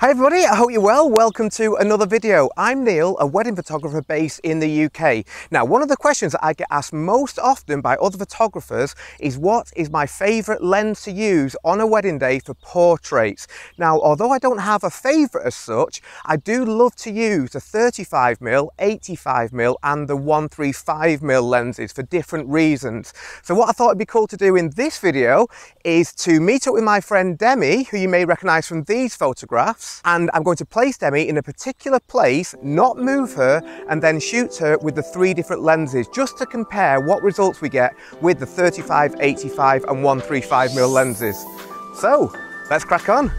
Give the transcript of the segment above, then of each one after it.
Hi everybody, I hope you're well. Welcome to another video. I'm Neil, a wedding photographer based in the UK. Now, one of the questions that I get asked most often by other photographers is what is my favourite lens to use on a wedding day for portraits? Now, although I don't have a favourite as such, I do love to use the 35mm, 85mm and the 135mm lenses for different reasons. So what I thought it'd be cool to do in this video is to meet up with my friend Demi, who you may recognise from these photographs. And I'm going to place Demi in a particular place, not move her, and then shoot her with the three different lenses just to compare what results we get with the 35, 85 and 135mm lenses. So let's crack on.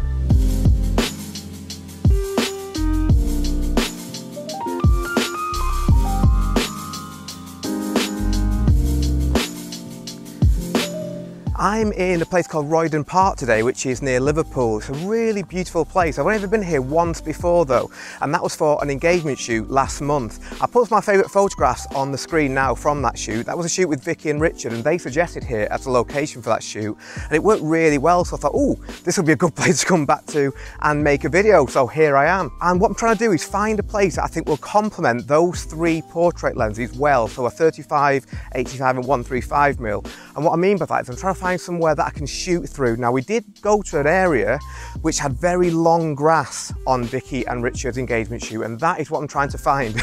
I'm in a place called Roydon Park today, which is near Liverpool. It's a really beautiful place. I've only ever been here once before though, and that was for an engagement shoot last month. I put my favourite photographs on the screen now from that shoot. That was a shoot with Vicky and Richard, and they suggested here as a location for that shoot, and it worked really well. So I thought, oh, this would be a good place to come back to and make a video. So here I am. And what I'm trying to do is find a place that I think will complement those three portrait lenses well. So a 35, 85 and 135mm. And what I mean by that is I'm trying to find somewhere that I can shoot through. Now, we did go to an area which had very long grass on Vicky and Richard's engagement shoot, and that is what I'm trying to find.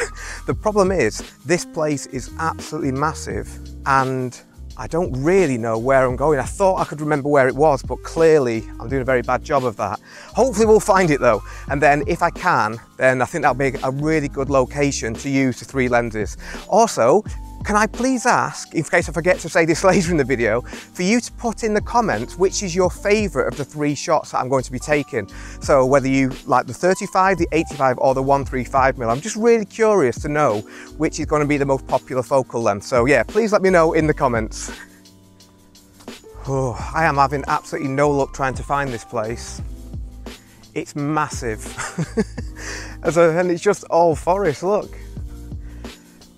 The problem is this place is absolutely massive and I don't really know where I'm going. I thought I could remember where it was, but clearly I'm doing a very bad job of that. Hopefully we'll find it though, and then if I can, then I think that'll be a really good location to use the three lenses. Also, can I please ask, in case I forget to say this later in the video, for you to put in the comments which is your favourite of the three shots that I'm going to be taking. So whether you like the 35, the 85 or the 135mm. I'm just really curious to know which is going to be the most popular focal length. So yeah, please let me know in the comments. Oh, I am having absolutely no luck trying to find this place. It's massive. And it's just all forest, look.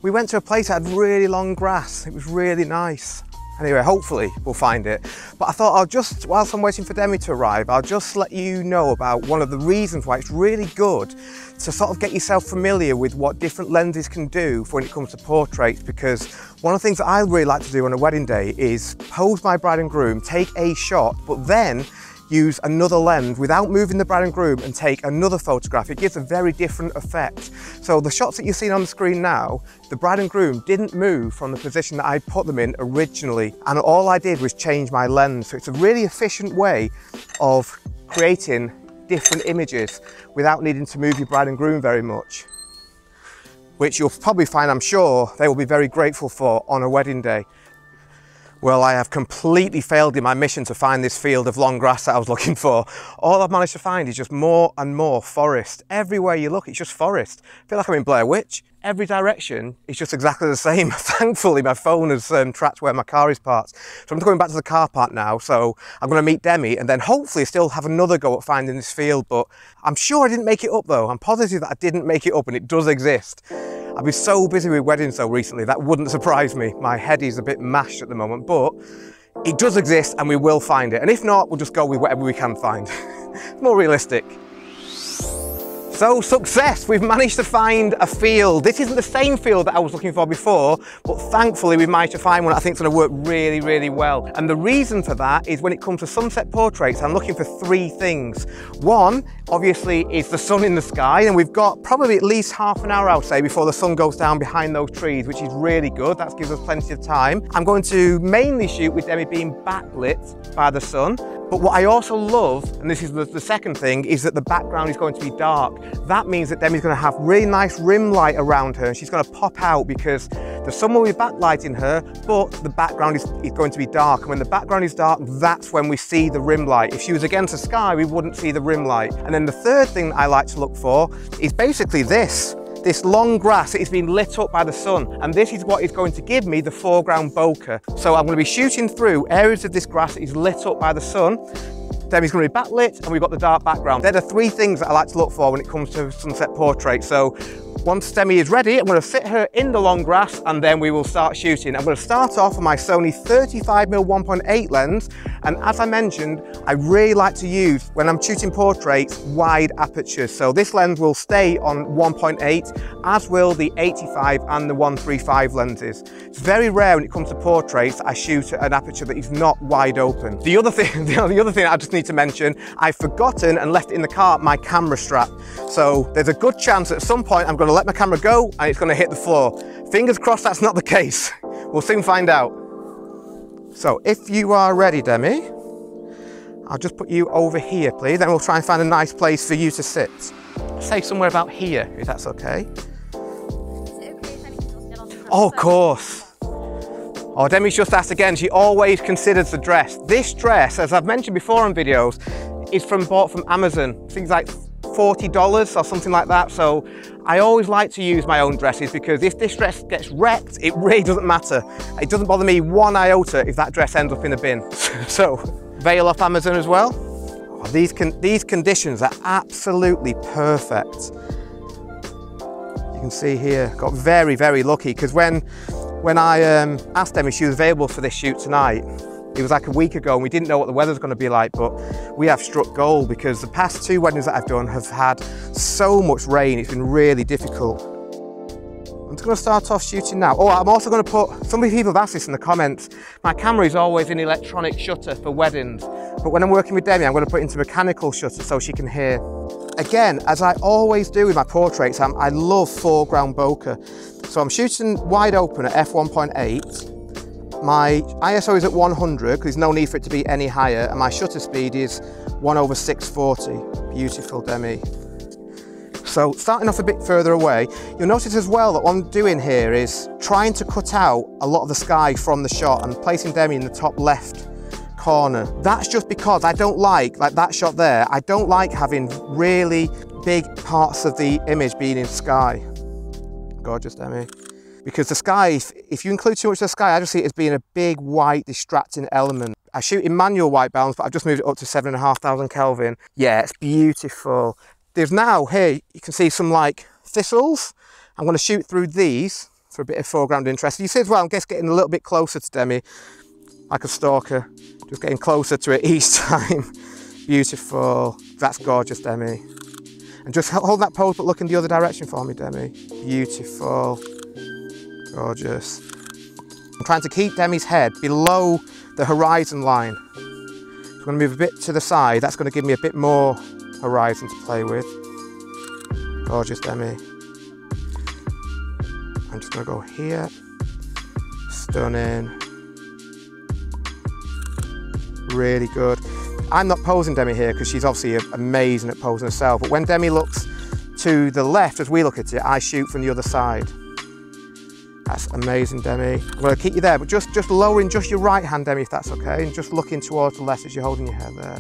We went to a place that had really long grass. It was really nice. Anyway, hopefully we'll find it. But I thought whilst I'm waiting for Demi to arrive, I'll just let you know about one of the reasons why it's really good to sort of get yourself familiar with what different lenses can do when it comes to portraits, because one of the things that I really like to do on a wedding day is pose my bride and groom, take a shot, but then use another lens without moving the bride and groom and take another photograph. It gives a very different effect. So the shots that you're seeing on the screen now, the bride and groom didn't move from the position that I put them in originally, and all I did was change my lens. So it's a really efficient way of creating different images without needing to move your bride and groom very much, which you'll probably find, I'm sure, they will be very grateful for on a wedding day. Well, I have completely failed in my mission to find this field of long grass that I was looking for. All I've managed to find is just more and more forest. Everywhere you look, it's just forest. I feel like I'm in Blair Witch. Every direction is just exactly the same. Thankfully, my phone has tracked where my car is parked. So I'm going back to the car park now. So I'm going to meet Demi and then hopefully still have another go at finding this field. But I'm sure I didn't make it up though. I'm positive that I didn't make it up and it does exist. I've been so busy with weddings though recently, that wouldn't surprise me. My head is a bit mashed at the moment, but it does exist and we will find it. And if not, we'll just go with whatever we can find. It's more realistic. So success, we've managed to find a field. This isn't the same field that I was looking for before, but thankfully we managed to find one that I think is going to work really, really well. And the reason for that is when it comes to sunset portraits, I'm looking for three things. One, obviously, is the sun in the sky, and we've got probably at least half an hour, I would say, before the sun goes down behind those trees, which is really good. That gives us plenty of time. I'm going to mainly shoot with Demi being backlit by the sun. But what I also love, and this is the second thing, is that the background is going to be dark. That means that Demi's going to have really nice rim light around her and she's going to pop out because the sun will be backlighting her, but the background is going to be dark. And when the background is dark, that's when we see the rim light. If she was against the sky, we wouldn't see the rim light. And then the third thing that I like to look for is basically this long grass that is being lit up by the sun, and this is what is going to give me the foreground bokeh. So I'm going to be shooting through areas of this grass that is lit up by the sun. Demi's going to be backlit and we've got the dark background. They're the three things that I like to look for when it comes to sunset portraits. So Once Demi is ready, I'm going to sit her in the long grass and then we will start shooting. I'm going to start off with my Sony 35mm 1.8 lens, and as I mentioned, I really like to use, when I'm shooting portraits, wide apertures. So this lens will stay on 1.8, as will the 85 and the 135 lenses. It's very rare when it comes to portraits I shoot at an aperture that is not wide open. The other thing I just need to mention, I've forgotten and left in the car my camera strap. So there's a good chance at some point I'm going to let my camera go and it's going to hit the floor. Fingers crossed that's not the case. We'll soon find out. So if you are ready, Demi, I'll just put you over here, please. Then we'll try and find a nice place for you to sit. Say somewhere about here, if that's okay. Oh, of course. Oh, Demi's just asked again. She always considers the dress. This dress, as I've mentioned before in videos, is bought from Amazon. Things like $40 or something like that. So I always like to use my own dresses because if this dress gets wrecked, it really doesn't matter. It doesn't bother me one iota if that dress ends up in the bin. So, veil off Amazon as well. Oh, these conditions are absolutely perfect. You can see here, got very, very lucky because when I asked Demi if she was available for this shoot tonight, it was like a week ago and we didn't know what the weather's going to be like, but we have struck gold because the past 2 weddings that I've done have had so much rain. It's been really difficult. I'm just going to start off shooting now. Oh, I'm also going to put, some people have asked this in the comments, my camera is always an electronic shutter for weddings, but when I'm working with Demi, I'm going to put it into mechanical shutter so she can hear. Again, as I always do with my portraits, I love foreground bokeh. So I'm shooting wide open at f1.8. My ISO is at 100 because there's no need for it to be any higher, and my shutter speed is 1/640. Beautiful, Demi. So starting off a bit further away, you'll notice as well that what I'm doing here is trying to cut out a lot of the sky from the shot and placing Demi in the top left corner. That's just because I don't like that shot there, I don't like having really big parts of the image being in sky. Gorgeous, Demi. Because the sky, if you include too much of the sky, I just see it as being a big white distracting element. I shoot in manual white balance, but I've just moved it up to 7,500 Kelvin. Yeah, it's beautiful. There's now here, you can see some like thistles. I'm going to shoot through these for a bit of foreground interest. You see as well, I'm just getting a little bit closer to Demi, like a stalker, just getting closer to it each time. Beautiful. That's gorgeous, Demi. And just hold that pose, but look in the other direction for me, Demi. Beautiful. Gorgeous. I'm trying to keep Demi's head below the horizon line. So I'm going to move a bit to the side. That's going to give me a bit more horizon to play with. Gorgeous, Demi. I'm just going to go here. Stunning. Really good. I'm not posing Demi here because she's obviously amazing at posing herself. But when Demi looks to the left as we look at it, I shoot from the other side. That's amazing, Demi. I'm going to keep you there, but just lowering just your right hand, Demi, if that's okay, and just looking towards the left as you're holding your head there.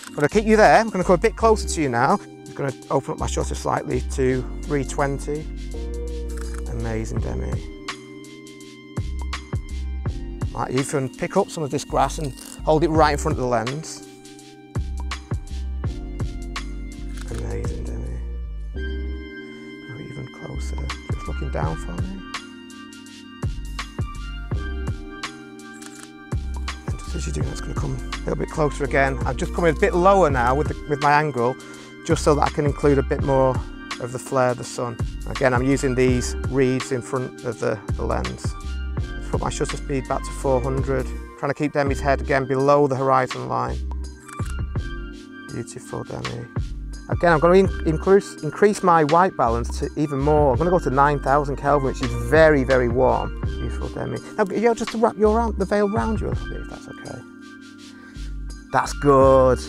I'm going to keep you there. I'm going to come a bit closer to you now. I'm going to open up my shutter slightly to 320. Amazing, Demi. Right, you can pick up some of this grass and hold it right in front of the lens. Amazing, Demi. Go even closer. Just looking down for me. And just as you do, that's going to come a little bit closer again. I'm just coming a bit lower now with my angle, just so that I can include a bit more of the flare of the sun. Again, I'm using these reeds in front of the lens. Let's put my shutter speed back to 400. Trying to keep Demi's head again below the horizon line. Beautiful, Demi. Again, I'm going to increase my white balance to even more. I'm going to go to 9,000 Kelvin, which is very, very warm. Beautiful, Demi. Now, you're just to wrap the veil around you a little bit, if that's okay. That's good.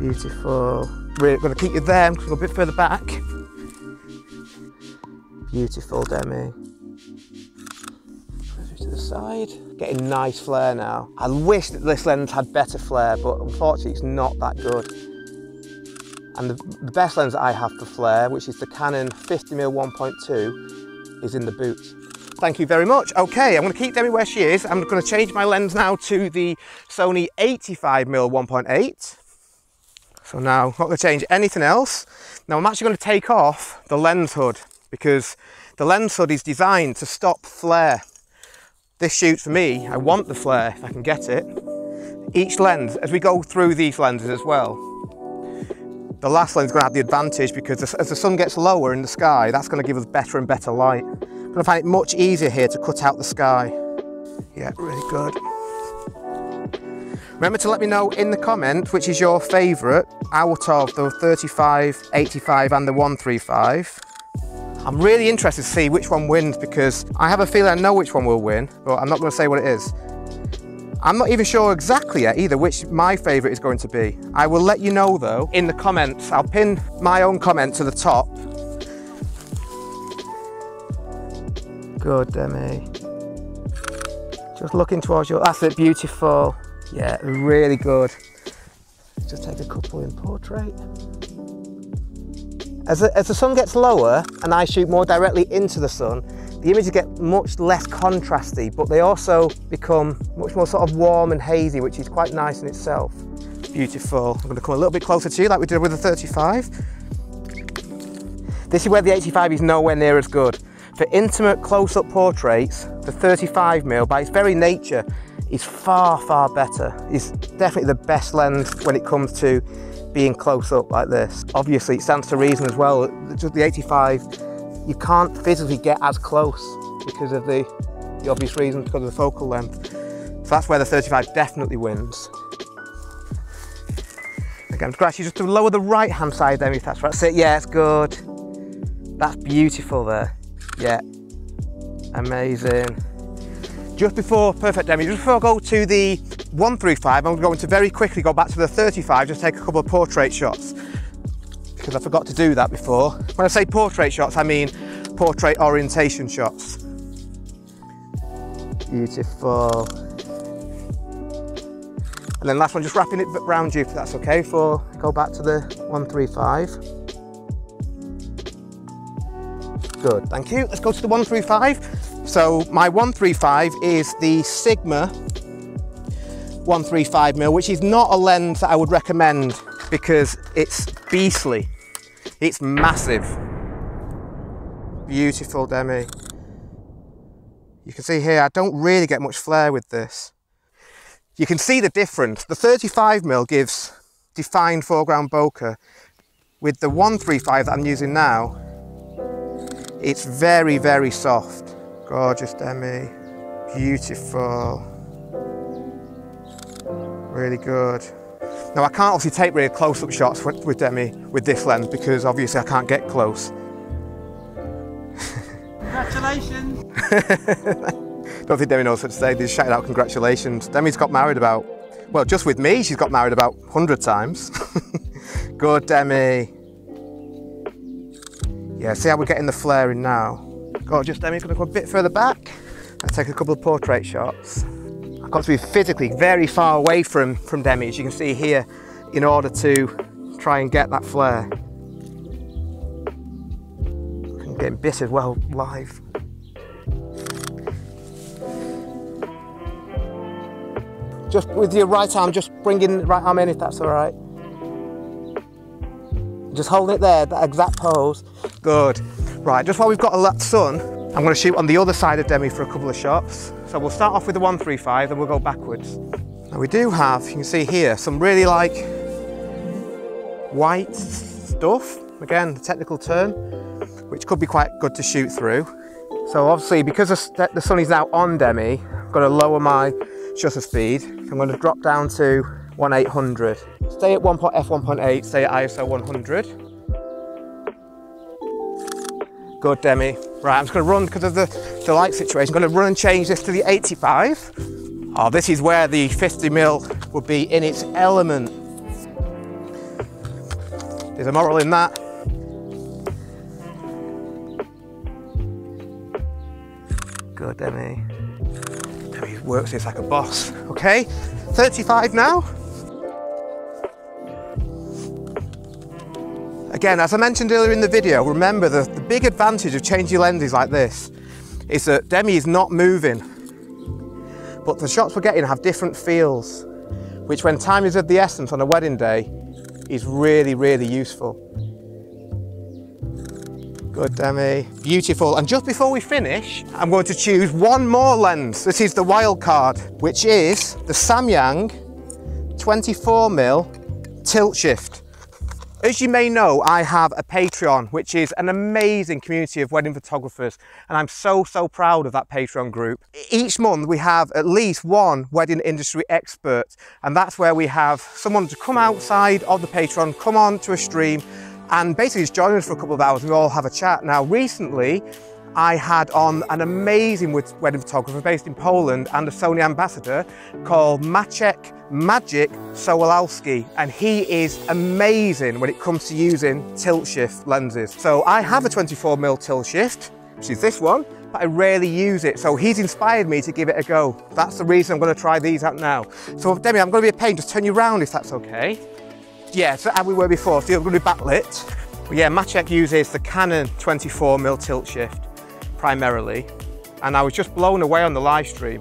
Beautiful. We're going to keep you there. I'm going to go a bit further back. Beautiful, Demi. To the side. Getting nice flare now. I wish that this lens had better flare, but unfortunately it's not that good. And the best lens that I have for flare, which is the Canon 50mm 1.2, is in the boot. Thank you very much. Okay, I'm going to keep Demi where she is. I'm going to change my lens now to the Sony 85mm 1.8. So now, not going to change anything else. Now I'm actually going to take off the lens hood because the lens hood is designed to stop flare. This shoots for me, I want the flare if I can get it. Each lens, as we go through these lenses as well, the last lens is going to have the advantage because as the sun gets lower in the sky, that's going to give us better and better light. I'm going to find it much easier here to cut out the sky. Yeah, really good. Remember to let me know in the comment which is your favourite out of the 35, 85 and the 135. I'm really interested to see which one wins because I have a feeling I know which one will win, but I'm not going to say what it is. I'm not even sure exactly yet either which my favourite is going to be. I will let you know though in the comments. I'll pin my own comment to the top. Good, Demi. Just looking towards your, that's it, beautiful. Yeah, really good. Just take a couple in portrait. As the sun gets lower and I shoot more directly into the sun, the images get much less contrasty, but they also become much more sort of warm and hazy, which is quite nice in itself. Beautiful. I'm going to come a little bit closer to you like we did with the 35. This is where the 85 is nowhere near as good. For intimate close-up portraits, the 35mm, by its very nature, is far, far better. It's definitely the best lens when it comes to being close up like this. Obviously, it stands to reason as well. Just the 85, you can't physically get as close because of the obvious reason, because of the focal length. So that's where the 35 definitely wins. Again, I'm just going to ask you just to lower the right-hand side there, if that's right. That's it, yeah, it's good. That's beautiful there. Yeah, amazing. Just before, perfect Demi, just before I go to the 135, I'm going to very quickly go back to the 35, just take a couple of portrait shots, because I forgot to do that before. When I say portrait shots, I mean portrait orientation shots. Beautiful. And then last one, just wrapping it around you, if that's okay, before I go back to the 135. Good, thank you. Let's go to the 135. So my 135 is the Sigma 135mm, which is not a lens that I would recommend because it's beastly. It's massive. Beautiful, Demi. You can see here, I don't really get much flare with this. You can see the difference. The 35mm gives defined foreground bokeh. With the 135 that I'm using now, it's very, very soft. Gorgeous, Demi. Beautiful. Really good. Now I can't obviously take really close-up shots with Demi with this lens because obviously I can't get close. Congratulations! Don't think Demi knows what to say. They just shouted out congratulations. Demi's got married about, well, just with me, she's got married about 100 times. Good, Demi. Yeah, see how we're getting the flare in now. Gorgeous, Demi's going to go a bit further back. I'll take a couple of portrait shots. I've got to be physically very far away from Demi, as you can see here, in order to try and get that flare. I'm getting bit as well live. Just with your right arm, just bringing the right arm in if that's all right. Just holding it there, that exact pose. Good. Right, just while we've got a lot of sun, I'm going to shoot on the other side of Demi for a couple of shots. So we'll start off with the 135, then we'll go backwards. Now we do have, you can see here, some really like white stuff. Again, the technical term, which could be quite good to shoot through. So obviously, because the sun is now on Demi, I'm going to lower my shutter speed. I'm going to drop down to 1/800. Stay at f1.8, stay at ISO 100. Good, Demi. Right, I'm just going to run, because of the light situation, I'm going to run and change this to the 85. Oh, this is where the 50mm would be in its element. There's a moral in that. Good, Demi. Demi works this like a boss. Okay, 35 now. Again, as I mentioned earlier in the video, remember the big advantage of changing lenses like this is that Demi is not moving, but the shots we're getting have different feels, which when time is of the essence on a wedding day, is really, really useful. Good, Demi. Beautiful. And just before we finish, I'm going to choose one more lens. This is the wild card, which is the Samyang 24mm tilt shift. As you may know, I have a Patreon, which is an amazing community of wedding photographers, and I'm so proud of that Patreon group. Each month we have at least one wedding industry expert, and that's where we have someone to come outside of the Patreon, come on to a stream, and basically just join us for a couple of hours and we all have a chat. Now, recently, I had on an amazing wedding photographer based in Poland and a Sony ambassador called Maciek Sołowski, and he is amazing when it comes to using tilt shift lenses. So I have a 24mm tilt shift, which is this one, but I rarely use it. So he's inspired me to give it a go. That's the reason I'm going to try these out now. So Demi, I'm going to be a pain, just turn you around if that's okay. Yeah, so how we were before, so you're going to be backlit. But yeah, Maciek uses the Canon 24mm tilt shift primarily, and I was just blown away on the live stream.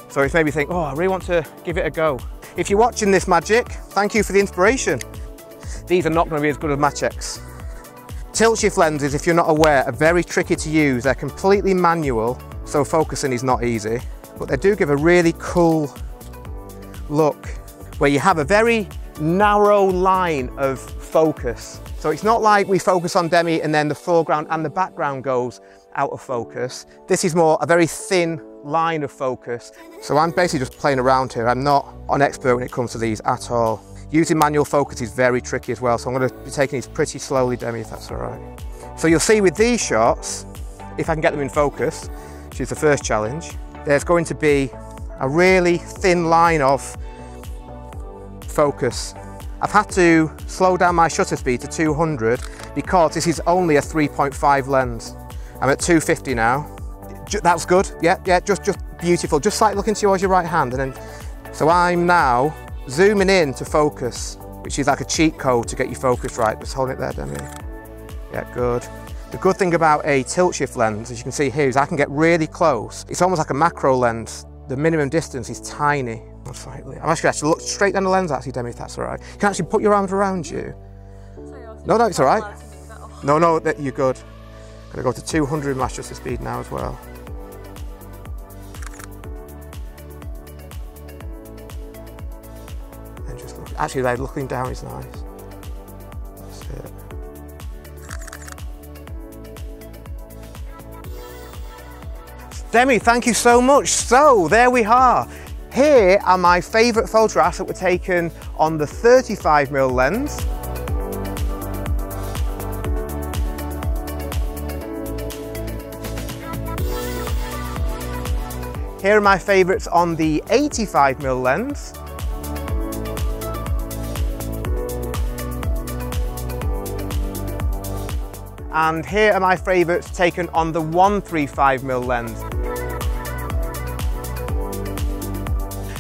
So it's made me think, oh, I really want to give it a go. If you're watching this, Maciek, thank you for the inspiration. These are not going to be as good as Maciek's. Tilt shift lenses, if you're not aware, are very tricky to use. They're completely manual, so focusing is not easy, but they do give a really cool look where you have a very narrow line of focus. So it's not like we focus on Demi and then the foreground and the background goes out of focus. This is more a very thin line of focus. So I'm basically just playing around here. I'm not an expert when it comes to these at all. Using manual focus is very tricky as well, so I'm going to be taking these pretty slowly, Demi, if that's all right. So you'll see with these shots, if I can get them in focus, which is the first challenge, there's going to be a really thin line of focus. I've had to slow down my shutter speed to 200 because this is only a 3.5 lens. I'm at 250 now. That's good, yeah, just beautiful. Just like looking towards your right hand, and then, so I'm now zooming in to focus, which is like a cheat code to get you focused right. Just hold it there, Demi. Yeah, good. The good thing about a tilt shift lens, as you can see here, is I can get really close. It's almost like a macro lens. The minimum distance is tiny. Slightly. I'm actually to look straight down the lens, actually, Demi, if that's all right. You can actually put your arms around you. No, it's all right. No, you're good. Gonna go to 200 my shutter speed now as well. And just look. Actually, there, looking down is nice. That's it. Demi, thank you so much. So there we are. Here are my favourite photographs that were taken on the 35mm lens. Here are my favourites on the 85mm lens. And here are my favourites taken on the 135mm lens.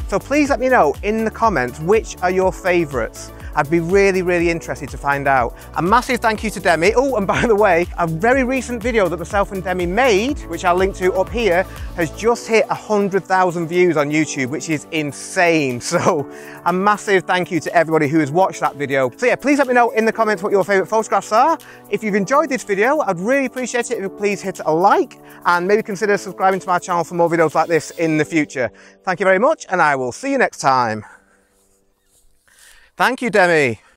So please let me know in the comments which are your favourites. I'd be really interested to find out. A massive thank you to Demi. Oh, and by the way, a very recent video that myself and Demi made, which I'll link to up here, has just hit 100,000 views on YouTube, which is insane. So a massive thank you to everybody who has watched that video. So yeah, please let me know in the comments what your favourite photographs are. If you've enjoyed this video, I'd really appreciate it if you please hit a like and maybe consider subscribing to my channel for more videos like this in the future. Thank you very much, and I will see you next time. Thank you, Demi.